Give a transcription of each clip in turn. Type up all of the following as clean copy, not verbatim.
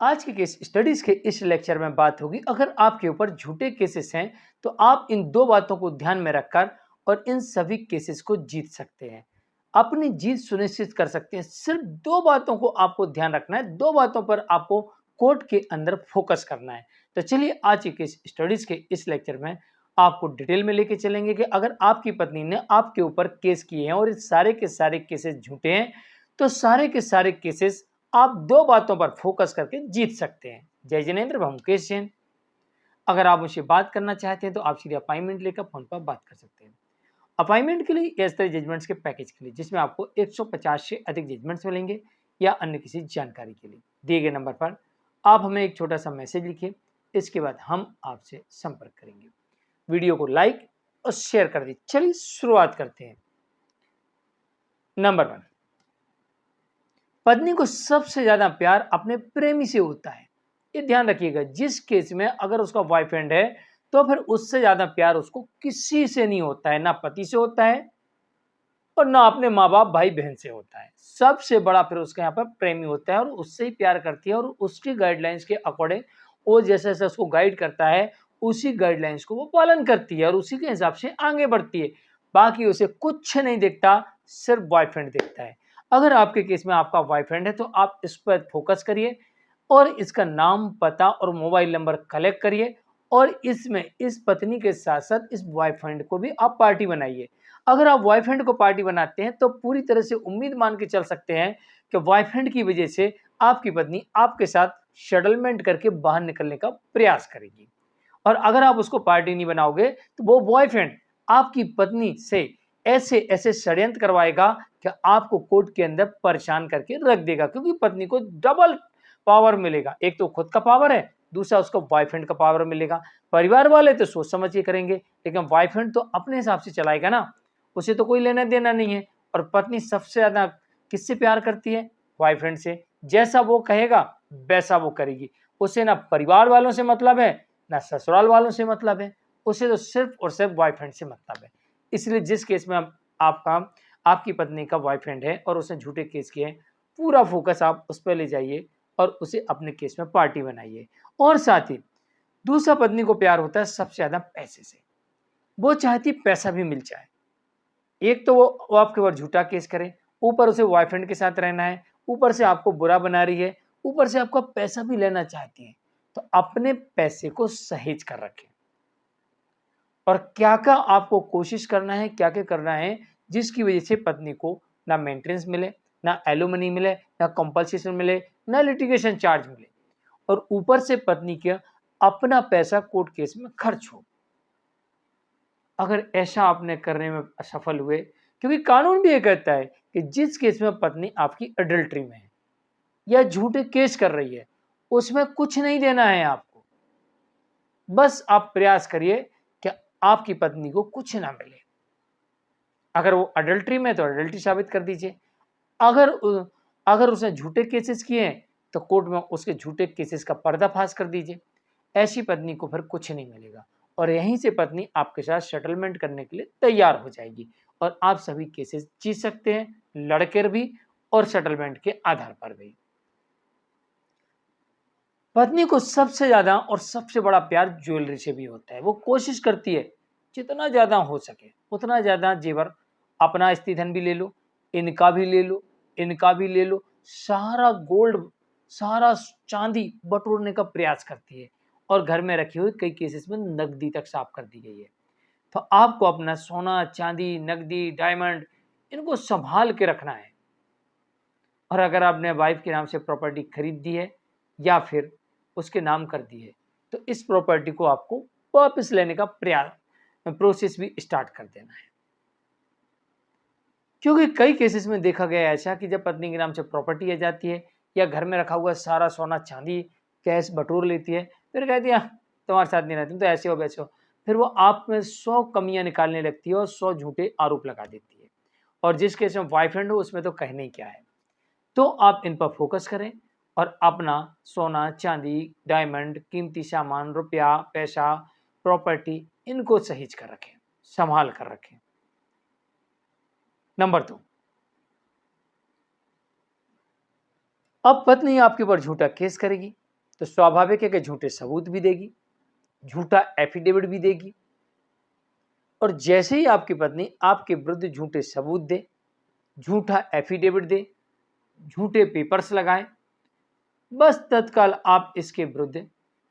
आज के case studies के इस लेक्चर में बात होगी, अगर आपके ऊपर झूठे केसेस हैं तो आप इन दो बातों को ध्यान में रखकर और इन सभी केसेस को जीत सकते हैं, अपनी जीत सुनिश्चित कर सकते हैं। सिर्फ दो बातों को आपको ध्यान रखना है, दो बातों पर आपको कोर्ट के अंदर फोकस करना है। तो चलिए आज के केस स्टडीज के इस लेक्चर में आपको डिटेल में लेके चलेंगे कि अगर आपकी पत्नी ने आपके ऊपर केस किए हैं और इस सारे के सारे केसेस झूठे हैं तो सारे के सारे केसेस आप दो बातों पर फोकस करके जीत सकते हैं। जय जिनेंद्र, मैं मुकेश जैन। अगर आप मुझसे बात करना चाहते हैं तो आप सीधे अपॉइंटमेंट लेकर फोन पर बात कर सकते हैं। अपॉइंटमेंट के लिए या जजमेंट्स के पैकेज के लिए जिसमें आपको 150 से अधिक जजमेंट्स मिलेंगे या अन्य किसी जानकारी के लिए दिए गए नंबर पर आप हमें एक छोटा सा मैसेज लिखिए, इसके बाद हम आपसे संपर्क करेंगे। वीडियो को लाइक और शेयर कर दीजिए। चलिए शुरुआत करते हैं। नंबर 1, पत्नी को सबसे ज्यादा प्यार अपने प्रेमी से होता है। ये ध्यान रखिएगा, जिस केस में अगर उसका बॉयफ्रेंड है तो फिर उससे ज्यादा प्यार उसको किसी से नहीं होता है, ना पति से होता है और ना अपने माँ बाप भाई बहन से होता है। सबसे बड़ा फिर उसके यहाँ पर प्रेमी होता है और उससे ही प्यार करती है और उसकी गाइडलाइंस के अकॉर्डिंग वो जैसे जैसे उसको गाइड करता है उसी गाइडलाइंस को वो पालन करती है और उसी के हिसाब से आगे बढ़ती है। बाकी उसे कुछ नहीं दिखता, सिर्फ बॉयफ्रेंड दिखता है। अगर आपके केस में आपका बॉयफ्रेंड है तो आप इस पर फोकस करिए और इसका नाम, पता और मोबाइल नंबर कलेक्ट करिए और इसमें इस पत्नी के साथ साथ इस बॉयफ्रेंड को भी आप पार्टी बनाइए। अगर आप बॉयफ्रेंड को पार्टी बनाते हैं तो पूरी तरह से उम्मीद मान के चल सकते हैं कि बॉयफ्रेंड की वजह से आपकी पत्नी आपके साथ सेटलमेंट करके बाहर निकलने का प्रयास करेगी। और अगर आप उसको पार्टी नहीं बनाओगे तो वो बॉयफ्रेंड आपकी पत्नी से ऐसे ऐसे षड्यंत्र करवाएगा कि आपको कोर्ट के अंदर परेशान करके रख देगा, क्योंकि पत्नी को डबल पावर मिलेगा। एक तो खुद का पावर है, दूसरा उसको बॉयफ्रेंड का पावर मिलेगा। परिवार वाले तो सोच समझ के करेंगे, लेकिन बॉयफ्रेंड तो अपने हिसाब से चलाएगा ना, उसे तो कोई लेना देना नहीं है। और पत्नी सबसे ज्यादा किससे प्यार करती है? बॉयफ्रेंड से। जैसा वो कहेगा वैसा वो करेगी। उसे ना परिवार वालों से मतलब है ना ससुराल वालों से मतलब है, उसे तो सिर्फ और सिर्फ बॉयफ्रेंड से मतलब है। इसलिए जिस केस में आपका आपकी पत्नी का बॉयफ्रेंड है और उसने झूठे केस किए हैं, पूरा फोकस आप उस पर ले जाइए और उसे अपने केस में पार्टी बनाइए। और साथ ही दूसरा पत्नी को प्यार होता है सबसे ज्यादा पैसे से। वो चाहती पैसा भी मिल जाए। एक तो वो आपके ऊपर झूठा केस करे, ऊपर उसे बॉयफ्रेंड के साथ रहना है, ऊपर से आपको बुरा बना रही है, ऊपर से आपका पैसा भी लेना चाहती है। तो अपने पैसे को सहेज कर रखें और क्या क्या आपको कोशिश करना है, क्या क्या करना है जिसकी वजह से पत्नी को ना मेंटेनेंस मिले, ना एलुमनी मिले, ना कंपल्सेशन मिले, ना लिटिगेशन चार्ज मिले और ऊपर से पत्नी के अपना पैसा कोर्ट केस में खर्च हो। अगर ऐसा आपने करने में असफल हुए, क्योंकि कानून भी ये कहता है कि जिस केस में पत्नी आपकी अडल्ट्री में है या झूठे केस कर रही है उसमें कुछ नहीं देना है आपको। बस आप प्रयास करिए कि आपकी पत्नी को कुछ ना मिले। अगर वो अडल्ट्री में तो अडल्ट्री साबित कर दीजिए। अगर अगर उसने झूठे केसेस किए हैं तो कोर्ट में उसके झूठे केसेस का पर्दाफाश कर दीजिए। ऐसी पत्नी को फिर कुछ नहीं मिलेगा और यहीं से पत्नी आपके साथ सेटलमेंट करने के लिए तैयार हो जाएगी और आप सभी केसेस जीत सकते हैं, लड़कर भी और सेटलमेंट के आधार पर भी। पत्नी को सबसे ज्यादा और सबसे बड़ा प्यार ज्वेलरी से भी होता है। वो कोशिश करती है जितना ज्यादा हो सके उतना ज्यादा जेवर, अपना स्त्रीधन भी ले लो, इनका भी ले लो, इनका भी ले लो, सारा गोल्ड, सारा चांदी बटोरने का प्रयास करती है और घर में रखी हुई कई केसेस में नकदी तक साफ कर दी गई है। तो आपको अपना सोना, चांदी, नकदी, डायमंड इनको संभाल के रखना है। और अगर आपने वाइफ के नाम से प्रॉपर्टी खरीद दी है या फिर उसके नाम कर दी है तो इस प्रॉपर्टी को आपको वापस लेने का प्रयास प्रोसेस भी स्टार्ट कर देना है। क्योंकि कई केसेस में देखा गया है ऐसा कि जब पत्नी के नाम से प्रॉपर्टी आ जाती है या घर में रखा हुआ सारा सोना चांदी कैश बटोर लेती है, फिर कहती है तुम्हारे साथ नहीं रहती, तुम तो ऐसे हो वैसे हो। फिर वो आप में 100 कमियां निकालने लगती है और 100 झूठे आरोप लगा देती है और जिस केस में बॉयफ्रेंड हो उसमें तो कहने ही क्या है। तो आप इन पर फोकस करें और अपना सोना, चांदी, डायमंड, कीमती सामान, रुपया, पैसा, प्रॉपर्टी इनको सहेज कर रखें, संभाल कर रखें। नंबर 2, अब पत्नी आपके ऊपर झूठा केस करेगी तो स्वाभाविक है कि झूठे सबूत भी देगी, झूठा एफिडेविट भी देगी। और जैसे ही आपकी पत्नी आपके विरुद्ध झूठे सबूत दे, झूठा एफिडेविट दे, झूठे पेपर्स लगाए, बस तत्काल आप इसके विरुद्ध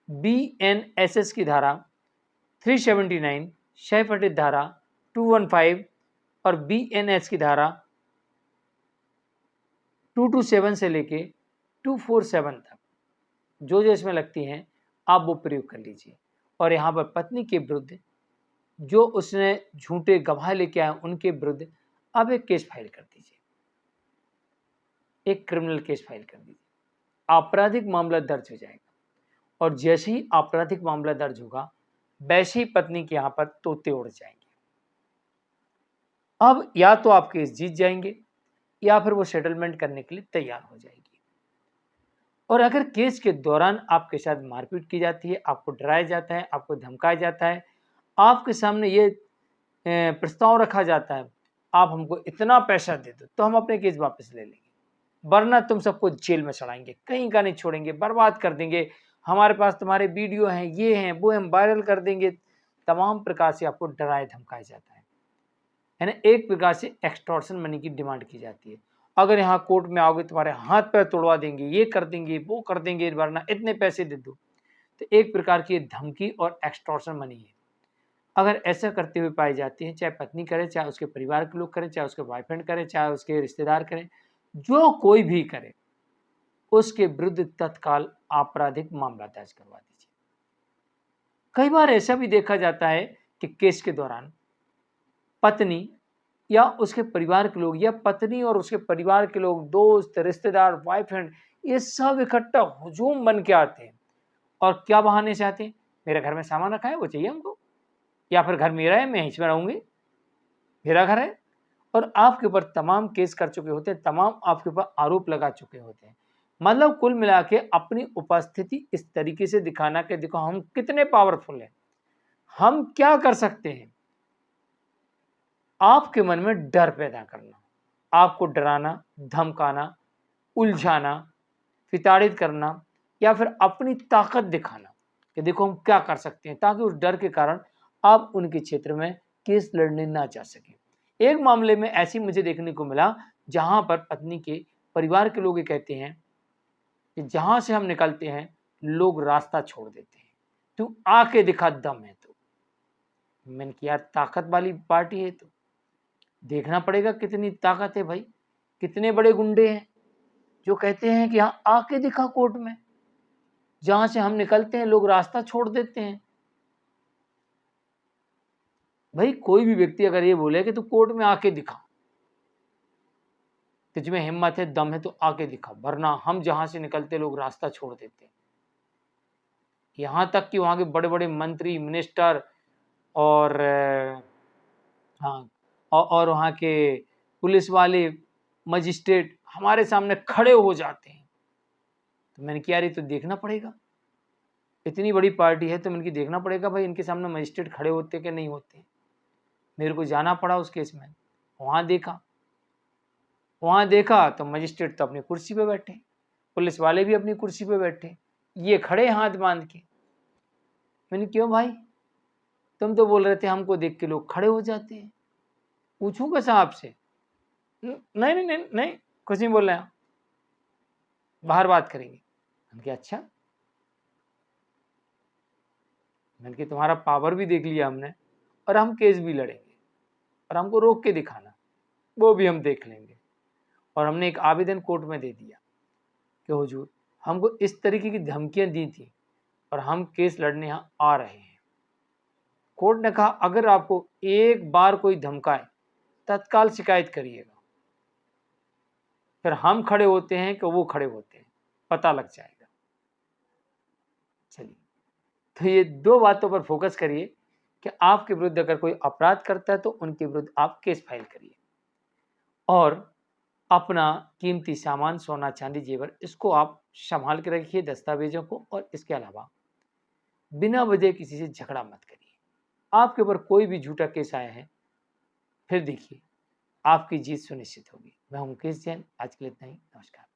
BNSS की धारा 379, शयपठित धारा 215 और BNS की धारा 227 से लेके 247 तक जो इसमें लगती हैं आप वो प्रयोग कर लीजिए। और यहाँ पर पत्नी के विरुद्ध जो उसने झूठे गवाह लेके आए उनके विरुद्ध आप एक केस फाइल कर दीजिए, एक क्रिमिनल केस फाइल कर दीजिए। आपराधिक मामला दर्ज हो जाएगा और जैसे ही आपराधिक मामला दर्ज होगा वैसे ही पत्नी के यहाँ पर तोते उड़ जाएंगे। अब या तो आप केस जीत जाएंगे या फिर वो सेटलमेंट करने के लिए तैयार हो जाएगी। और अगर केस के दौरान आपके साथ मारपीट की जाती है, आपको डराया जाता है, आपको धमकाया जाता है, आपके सामने ये प्रस्ताव रखा जाता है आप हमको इतना पैसा दे दो तो हम अपने केस वापस ले लेंगे, वरना तुम सबको जेल में सड़ाएंगे, कहीं का नहीं छोड़ेंगे, बर्बाद कर देंगे, हमारे पास तुम्हारे वीडियो हैं, ये हैं, वो हम वायरल कर देंगे। तमाम प्रकार से आपको डराया धमकाया जाता है ना। एक प्रकार से एक्सटॉर्शन मनी की डिमांड की जाती है। अगर यहाँ कोर्ट में आओगे तुम्हारे हाथ पैर तोड़वा देंगे, ये कर देंगे, वो कर देंगे, वरना इतने पैसे दे दो। तो एक प्रकार की धमकी और एक्सटॉर्शन मनी है। अगर ऐसा करते हुए पाई जाती है, चाहे पत्नी करे, चाहे उसके परिवार के लोग करें, चाहे उसके बॉयफ्रेंड करे, चाहे उसके रिश्तेदार करें, जो कोई भी करे, उसके विरुद्ध तत्काल आपराधिक मामला दर्ज करवा दीजिए। कई बार ऐसा भी देखा जाता है कि केस के दौरान पत्नी या उसके परिवार के लोग या पत्नी और उसके परिवार के लोग, दोस्त, रिश्तेदार, बॉयफ्रेंड, ये सब इकट्ठा हुजूम बन के आते हैं और क्या बहाने से आते हैं, मेरे घर में सामान रखा है वो चाहिए हमको, या फिर घर मेरा है मैं इसमें रहूंगी, मेरा घर है। और आपके ऊपर तमाम केस कर चुके होते हैं, तमाम आपके ऊपर आरोप लगा चुके होते हैं। मतलब कुल मिला के अपनी उपस्थिति इस तरीके से दिखाना कि देखो हम कितने पावरफुल हैं, हम क्या कर सकते हैं। आपके मन में डर पैदा करना, आपको डराना, धमकाना, उलझाना, विताड़ित करना या फिर अपनी ताकत दिखाना कि देखो हम क्या कर सकते हैं, ताकि उस डर के कारण आप उनके क्षेत्र में केस लड़ने ना जा सके। एक मामले में ऐसी मुझे देखने को मिला जहां पर पत्नी के परिवार के लोग ये कहते हैं कि जहां से हम निकलते हैं लोग रास्ता छोड़ देते हैं, तू आके दिखा दम है तो। मैंने कहा यार ताकत वाली पार्टी है तो देखना पड़ेगा कितनी ताकत है भाई, कितने बड़े गुंडे हैं जो कहते हैं कि यहाँ आके दिखा कोर्ट में, जहां से हम निकलते हैं लोग रास्ता छोड़ देते हैं। भाई कोई भी व्यक्ति अगर ये बोले कि तू कोर्ट में आके दिखा, तुझमें हिम्मत है, दम है तो आके दिखा, वरना हम जहां से निकलते लोग रास्ता छोड़ देते हैं। यहां तक कि वहां के बड़े बड़े मंत्री, मिनिस्टर और हाँ और वहाँ के पुलिस वाले, मजिस्ट्रेट हमारे सामने खड़े हो जाते हैं। तो मैंने कहा यार ये तो देखना पड़ेगा, इतनी बड़ी पार्टी है तो मैंने देखना पड़ेगा भाई इनके सामने मजिस्ट्रेट खड़े होते कि नहीं होते। मेरे को जाना पड़ा उस केस में, वहाँ देखा तो मजिस्ट्रेट तो अपनी कुर्सी पे बैठे, पुलिस वाले भी अपनी कुर्सी पे बैठे, ये खड़े हाथ बांध के। मैंने क्यों भाई, तुम तो बोल रहे थे हमको देख के लोग खड़े हो जाते हैं, पूछूंगा साहब से। नहीं नहीं नहीं नहीं कुछ नहीं बोल रहे हैं, बाहर बात करेंगे। मैंने कहा अच्छा, मैंने कहा तुम्हारा पावर भी देख लिया हमने और हम केस भी लड़ेंगे और हमको रोक के दिखाना वो भी हम देख लेंगे। और हमने एक आवेदन कोर्ट में दे दिया कि हुजूर हमको इस तरीके की धमकियां दी थी और हम केस लड़ने यहाँ आ रहे हैं। कोर्ट ने कहा अगर आपको एक बार कोई धमकाए तत्काल शिकायत करिएगा, फिर हम खड़े होते हैं कि वो खड़े होते हैं, पता लग जाएगा। चलिए, तो ये दो बातों पर फोकस करिए कि आपके विरुद्ध अगर कोई अपराध करता है तो उनके विरुद्ध आप केस फाइल करिए और अपना कीमती सामान, सोना चांदी, जेवर, इसको आप संभाल के रखिए, दस्तावेजों को। और इसके अलावा बिना वजह किसी से झगड़ा मत करिए। आपके ऊपर कोई भी झूठा केस आया है, फिर देखिए आपकी जीत सुनिश्चित होगी। मैं हूं मुकेश जैन, आज के लिए इतना ही, नमस्कार।